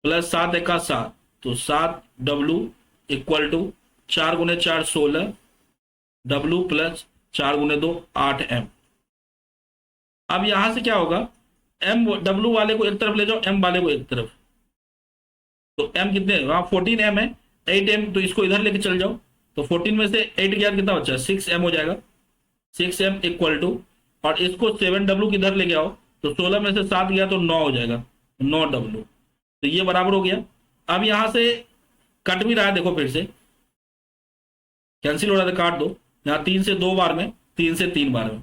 प्लस 7 1 का 7, तो 7 w इक्वल टू 4 गुने 4 16 w प्लस 4 गुने 2 8 m। अब यहां से क्या होगा, m w वाले को एक तरफ ले जाओ, m वाले को एक तरफ, तो m कितने, वहां 14 m है, 8 m, तो इसको इधर लेके चल जाओ, तो 14 में से 8 गया कितना बचा, 6 m हो जाएगा, 6 m इक्वल टू, और इसको 7 w किधर लेके आओ, तो 16 में से 7 गया तो 9 हो जाएगा, 9 w, तो ये बराबर हो गया। अब यहां से कट भी रहा है, देखो फिर से कैंसिल हो रहा था, काट दो, यहाँ 3 से 2 बार में, 3 से 3 बार में,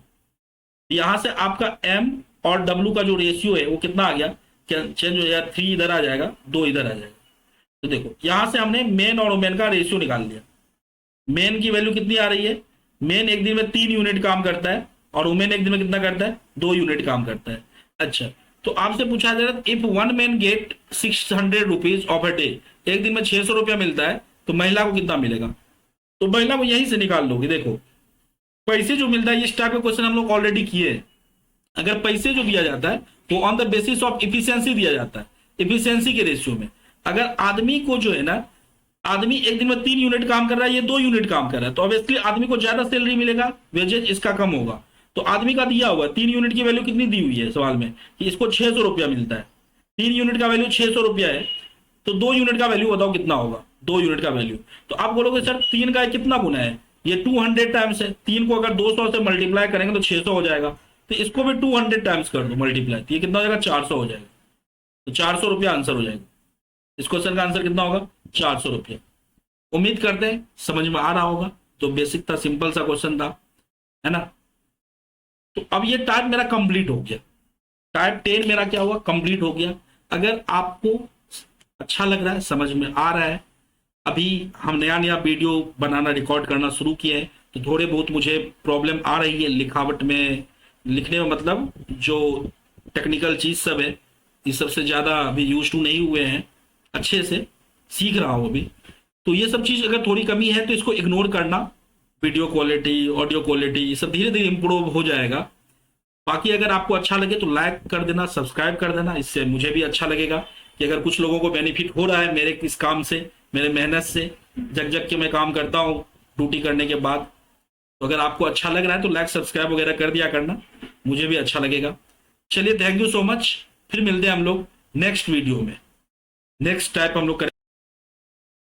यहां से आपका m और w का जो रेशियो है वो कितना आ गया, चेंज हो जाएगा, 3 इधर आ जाएगा, 2 इधर आ जाएगा। तो देखो यहां से हमने मेन और वुमेन का रेशियो निकाल लिया। मेन की वैल्यू कितनी आ रही है, मेन एक दिन में 3 यूनिट काम करता है, और वुमेन एक दिन में कितना करता है, 2 यूनिट काम करता है। अच्छा, तो आपसे पूछा जा रहा है, if 1 man get 600 rupees of a day, एक दिन में 600 रुपया मिलता है, तो महिला को कितना मिलेगा, तो महिला को यहीं से निकाल लोगे। देखो पैसे जो मिलता है, इस टाइप का क्वेश्चन हम लोग ऑलरेडी किए हैं। अगर पैसे जो दिया जाता है वो on the basis of efficiency दिया जाता है, इफिशियंसी के रेशियो में। अगर आदमी को जो है ना, आदमी एक दिन में 3 यूनिट काम कर रहा है, ये 2 यूनिट काम कर रहा है, तो ऑब्वियसली आदमी को ज्यादा सैलरी मिलेगा, वेजेज इसका कम होगा। तो आदमी का दिया हुआ 3 यूनिट की वैल्यू कितनी दी हुई है सवाल में, कि इसको 600 रुपया मिलता है, 3 यूनिट का वैल्यू 600 रुपया है, तो 2 यूनिट का वैल्यू बताओ कितना होगा, 2 यूनिट का वैल्यू। तो आप बोलोगे सर 3 का कितना गुना है, ये 200 टाइम्स है, 3 को अगर 200 से मल्टीप्लाई करेंगे तो 600 हो जाएगा, तो इसको भी 200 टाइम्स कर दो मल्टीप्लाई, तो ये कितना हो जाएगा, 400 हो जाएगा, तो 400 रुपया आंसर हो जाएगा। इस क्वेश्चन का आंसर कितना होगा, 400 रुपया। उम्मीद करते हैं समझ में आ रहा होगा, तो बेसिक था, सिंपल सा क्वेश्चन था, है ना। तो अब ये टाइप मेरा कंप्लीट हो गया, टाइप 10 मेरा क्या हुआ, कंप्लीट हो गया। अगर आपको अच्छा लग रहा है, समझ में आ रहा है, अभी हम नया नया वीडियो बनाना, रिकॉर्ड करना शुरू किए हैं, तो थोड़े बहुत मुझे प्रॉब्लम आ रही है लिखावट में, लिखने में, मतलब जो टेक्निकल चीज सब है, इस सबसे ज्यादा अभी यूज टू नहीं हुए हैं, अच्छे से सीख रहा हूं अभी। तो ये सब चीज अगर थोड़ी कमी है तो इसको इग्नोर करना, वीडियो क्वालिटी, ऑडियो क्वालिटी, ये सब धीरे धीरे इंप्रूव हो जाएगा। बाकी अगर आपको अच्छा लगे तो लाइक कर देना, सब्सक्राइब कर देना, इससे मुझे भी अच्छा लगेगा कि अगर कुछ लोगों को बेनिफिट हो रहा है मेरे इस काम से, मेरे मेहनत से, जग जग के मैं काम करता हूँ ड्यूटी करने के बाद। तो अगर आपको अच्छा लग रहा है तो लाइक सब्सक्राइब वगैरह कर दिया करना, मुझे भी अच्छा लगेगा। चलिए थैंक यू सो मच, फिर मिलते हैं हम लोग नेक्स्ट वीडियो में। नेक्स्ट टाइप हम लोग करें।